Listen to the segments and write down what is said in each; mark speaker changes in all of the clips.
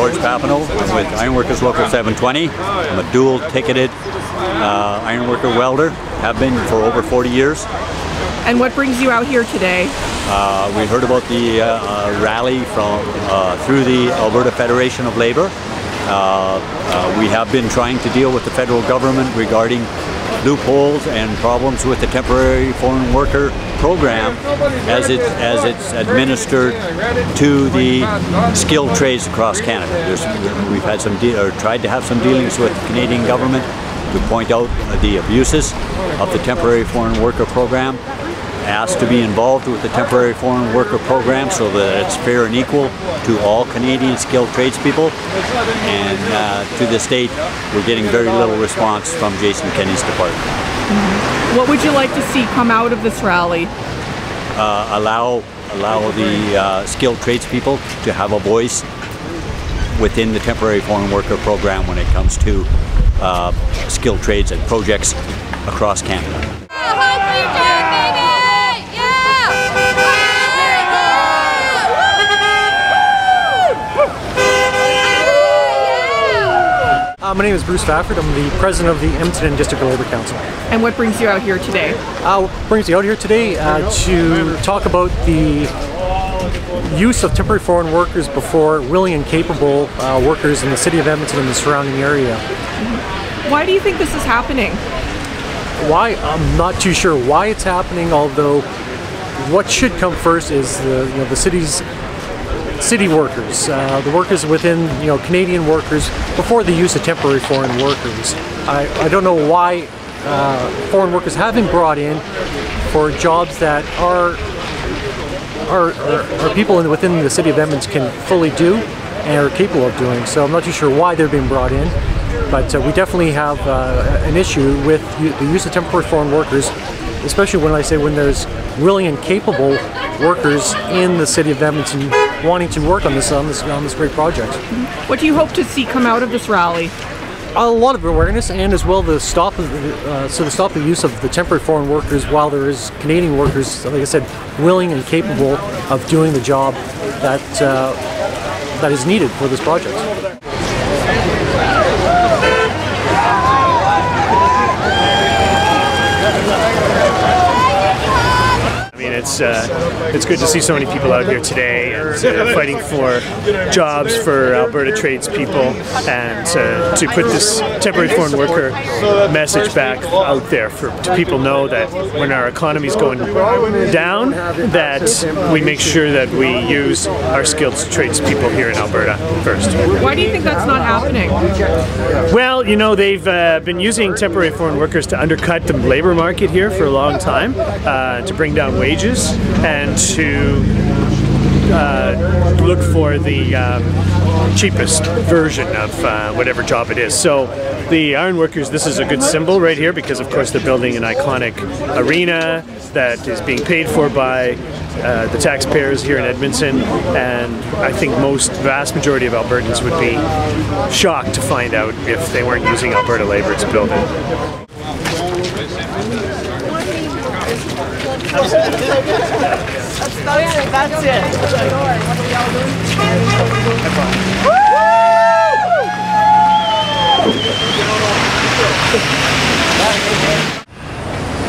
Speaker 1: George Papineau. I'm with Ironworkers Local 720. I'm a dual-ticketed ironworker welder. Have been for over 40 years.
Speaker 2: And what brings you out here today?
Speaker 1: We heard about the rally through the Alberta Federation of Labour. We have been trying to deal with the federal government regarding loopholes and problems with the temporary foreign worker program as it's administered to the skilled trades across Canada. We've had tried to have some dealings with the Canadian government to point out the abuses of the temporary foreign worker program, asked to be involved with the temporary foreign worker program so that it's fair and equal to all Canadian skilled tradespeople. And to this date, we're getting very little response from Jason Kenney's department.
Speaker 2: What would you like to see come out of this rally?
Speaker 1: Allow the skilled tradespeople to have a voice within the temporary foreign worker program when it comes to skilled trades and projects across Canada.
Speaker 3: My name is Bruce Fafard. I'm the president of the Edmonton District Labour Council.
Speaker 2: And what brings you out here today?
Speaker 3: What brings you out here today to talk about the use of temporary foreign workers before willing and capable workers in the city of Edmonton and the surrounding area.
Speaker 2: Why do you think this is happening?
Speaker 3: Why? I'm not too sure why it's happening, although what should come first is the city workers, the workers within Canadian workers before the use of temporary foreign workers. I don't know why foreign workers have been brought in for jobs that are people within the city of Edmonton can fully do and are capable of doing. So I'm not too sure why they're being brought in, but we definitely have an issue with the use of temporary foreign workers, especially when there's willing and capable workers in the city of Edmonton wanting to work on this great project.
Speaker 2: What do you hope to see come out of this rally?
Speaker 3: A lot of awareness, and as well to stop the use of the temporary foreign workers while there is Canadian workers, like I said, willing and capable of doing the job that is needed for this project.
Speaker 4: It's good to see so many people out here today and fighting for jobs for Alberta tradespeople, and to put this temporary foreign worker message back out there to people know that when our economy is going down, that we make sure that we use our skilled tradespeople here in Alberta first.
Speaker 2: Why do you think that's not happening?
Speaker 4: Well, they've been using temporary foreign workers to undercut the labor market here for a long time, to bring down wages and to look for the cheapest version of whatever job it is. So the Ironworkers, this is a good symbol right here because of course they're building an iconic arena that is being paid for by the taxpayers here in Edmonton, and I think vast majority of Albertans would be shocked to find out if they weren't using Alberta labor to build it.
Speaker 5: That's it.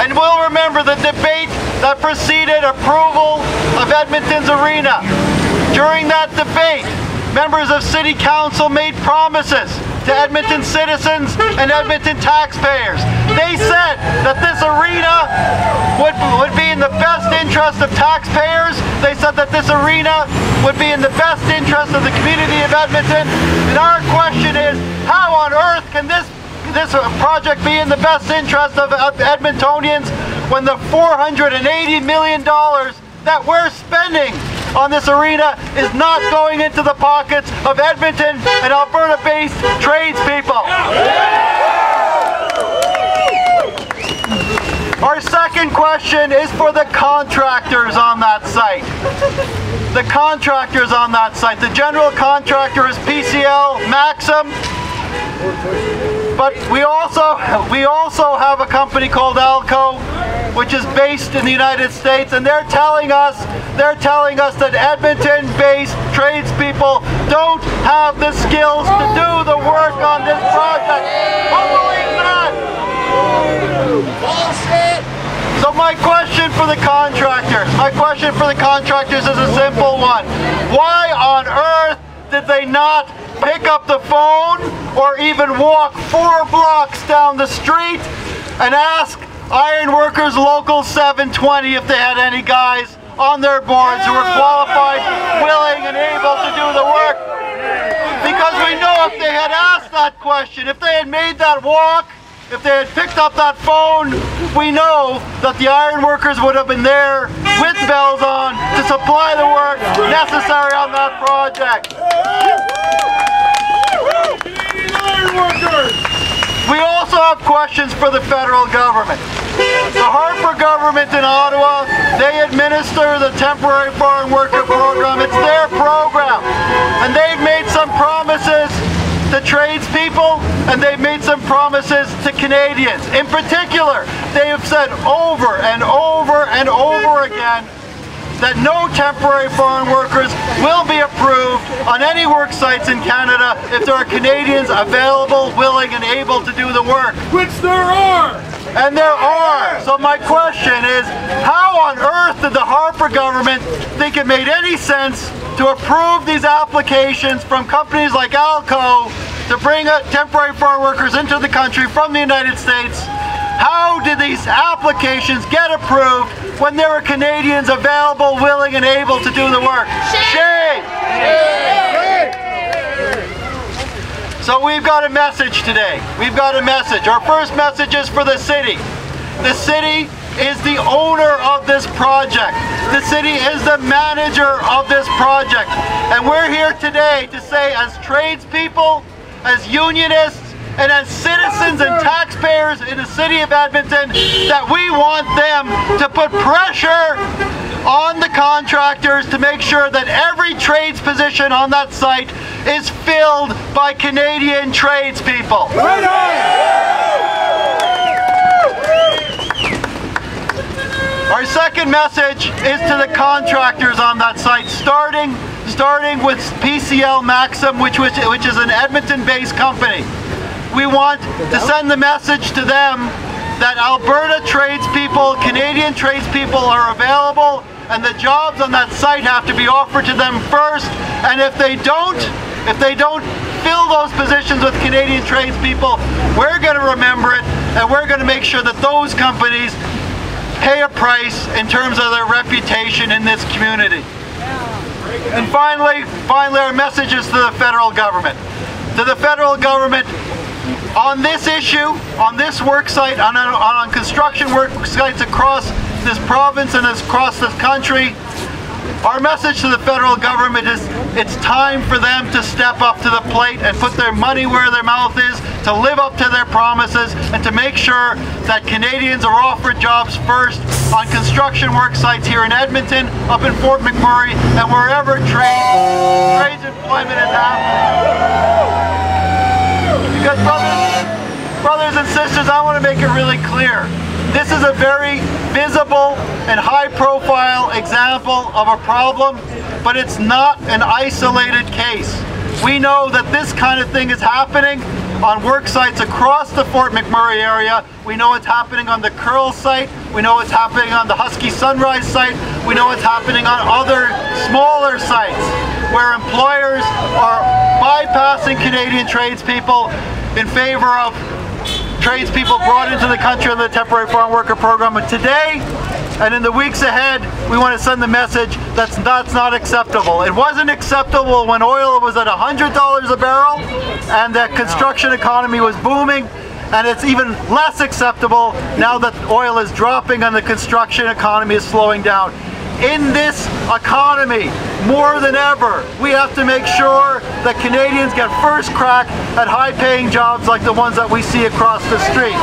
Speaker 6: And we'll remember the debate that preceded approval of Edmonton's arena. During that debate, members of City Council made promises to Edmonton citizens and Edmonton taxpayers. They said that this arena would be in the best interest of taxpayers. They said that this arena would be in the best interest of the community of Edmonton. And our question is, how on earth can this project be in the best interest of Edmontonians when the $480 million that we're spending on this arena is not going into the pockets of Edmonton and Alberta-based tradespeople? Our second question is for the contractors on that site. The contractors on that site. The general contractor is PCL Maxim, but we also have a company called Alco, which is based in the United States, and they're telling us that Edmonton-based tradespeople don't have the skills to do the work on this project. Who believes that? So my question for the contractors is a simple one. Why on earth did they not pick up the phone or even walk 4 blocks down the street and ask Ironworkers Local 720 if they had any guys on their boards who were qualified, willing and able to do the work? Because we know if they had asked that question, if they had made that walk, if they had picked up that phone, we know that the Ironworkers would have been there with bells on to supply the work necessary on that project. We also have questions for the federal government. The Harper government in Ottawa, they administer the temporary foreign worker program. It's their program. And they've made some promises to tradespeople, and they've made some promises to Canadians. In particular, they have said over and over and over again that no temporary foreign workers will be approved on any work sites in Canada if there are Canadians available, willing and able to do the work.
Speaker 5: Which there are!
Speaker 6: And there are. So my question is, how on earth did the Harper government think it made any sense to approve these applications from companies like Alco to bring temporary foreign workers into the country from the United States? How did these applications get approved when there were Canadians available, willing and able to do the work? Shame! So we've got a message today. We've got a message. Our first message is for the city. The city is the owner of this project. The city is the manager of this project. And we're here today to say, as tradespeople, as unionists, and as citizens and taxpayers in the city of Edmonton, that we want them to put pressure on the contractors to make sure that every trades position on that site is filled by Canadian tradespeople. Our second message is to the contractors on that site, starting with PCL Maxim, which is an Edmonton-based company. We want to send the message to them that Alberta tradespeople, Canadian tradespeople are available, and the jobs on that site have to be offered to them first. And if they don't fill those positions with Canadian tradespeople, we're going to remember it, and we're going to make sure that those companies pay a price in terms of their reputation in this community. And finally, our message is to the federal government. To the federal government, on this issue, on this work site, on construction work sites across this province and across this country, our message to the federal government is it's time for them to step up to the plate and put their money where their mouth is, to live up to their promises, and to make sure that Canadians are offered jobs first on construction work sites here in Edmonton, up in Fort McMurray, and wherever trades employment is happening. Because brothers and sisters, I want to make it really clear. This is a very visible and high-profile example of a problem, but it's not an isolated case. We know that this kind of thing is happening on work sites across the Fort McMurray area. We know it's happening on the Curl site. We know it's happening on the Husky Sunrise site. We know it's happening on other smaller sites where employers are bypassing Canadian tradespeople in favor of tradespeople brought into the country under the temporary foreign worker program. And today, and in the weeks ahead, we want to send the message that's not acceptable. It wasn't acceptable when oil was at $100 a barrel and the construction economy was booming, and it's even less acceptable now that oil is dropping and the construction economy is slowing down. In this economy, more than ever, we have to make sure that Canadians get first crack at high-paying jobs like the ones that we see across the street.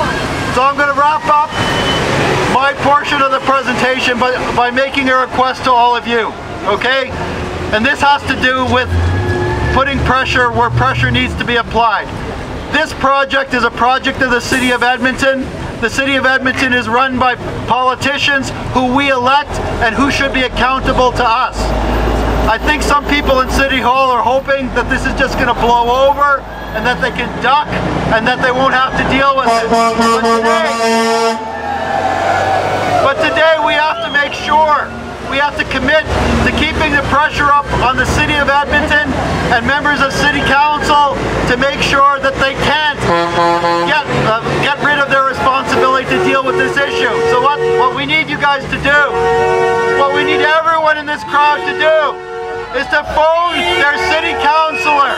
Speaker 6: So I'm going to wrap up my portion of the presentation by making a request to all of you, okay? And this has to do with putting pressure where pressure needs to be applied. This project is a project of the City of Edmonton. the City of Edmonton is run by politicians who we elect and who should be accountable to us. I think some people in City Hall are hoping that this is just going to blow over and that they can duck and that they won't have to deal with it. But today we have to make sure, we have to commit to keeping the pressure up on the City of Edmonton and members of City Council to make sure that they can't get rid of their responsibility to deal with this issue. So what we need you guys to do, what we need everyone in this crowd to do, is to phone their City Councillor,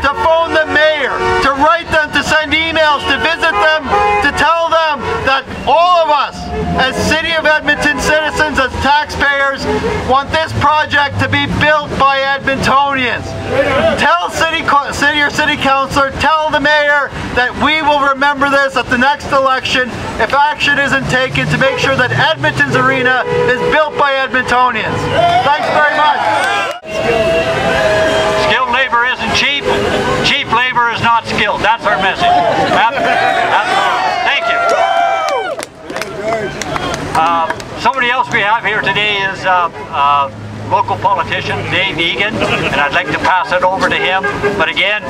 Speaker 6: to phone the Mayor, to write them, to send emails, to visit them, to tell them that all of us, as City of Edmonton citizens, as taxpayers, want this project to be built by Edmontonians. Tell City Councillor, tell the Mayor that we will remember this at the next election if action isn't taken to make sure that Edmonton's arena is built by Edmontonians. Thanks very much.
Speaker 1: Skilled labor isn't cheap. Cheap labor is not skilled. That's our message. Thank you. Somebody else we have here today is local politician Dave Egan, and I'd like to pass it over to him. But again,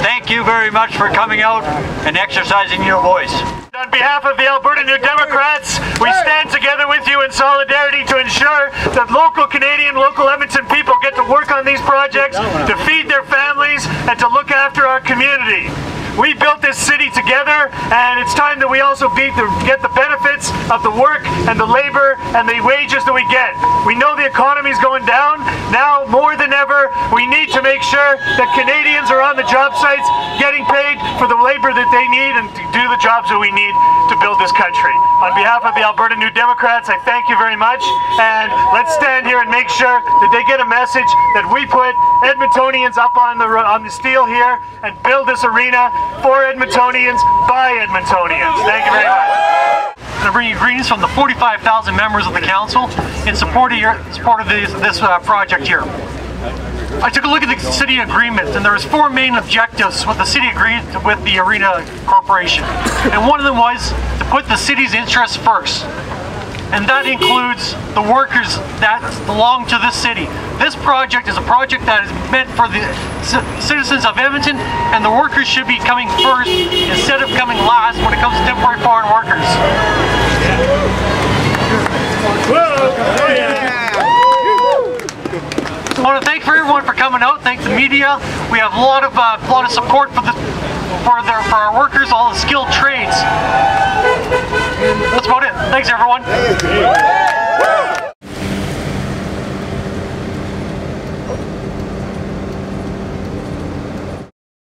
Speaker 1: thank you very much for coming out and exercising your voice.
Speaker 4: On behalf of the Alberta New Democrats, we stand together with you in solidarity to ensure that local Canadian, local Edmonton people get to work on these projects, to feed their families, and to look after our community. We built this city together, and it's time that we also get the benefits of the work and the labor and the wages that we get. We know the economy's going down. Now, more than ever, we need to make sure that Canadians are on the job sites getting paid for the labor that they need and to do the jobs that we need to build this country. On behalf of the Alberta New Democrats, I thank you very much, and let's stand here and make sure that they get a message that we put Edmontonians up on the steel here and build this arena for Edmontonians, by Edmontonians. Thank you very much.
Speaker 5: I bring you greetings from the 45,000 members of the council in support of this project here. I took a look at the city agreement, and there was 4 main objectives what the city agreed with the Arena Corporation. And one of them was to put the city's interests first. And that includes the workers that belong to this city. This project is a project that is meant for the citizens of Edmonton, and the workers should be coming first instead of coming last when it comes to temporary foreign workers. I want to thank everyone for coming out. Thank the media. We have a lot of support for our workers, all the skilled trades. That's about it. Thanks, everyone.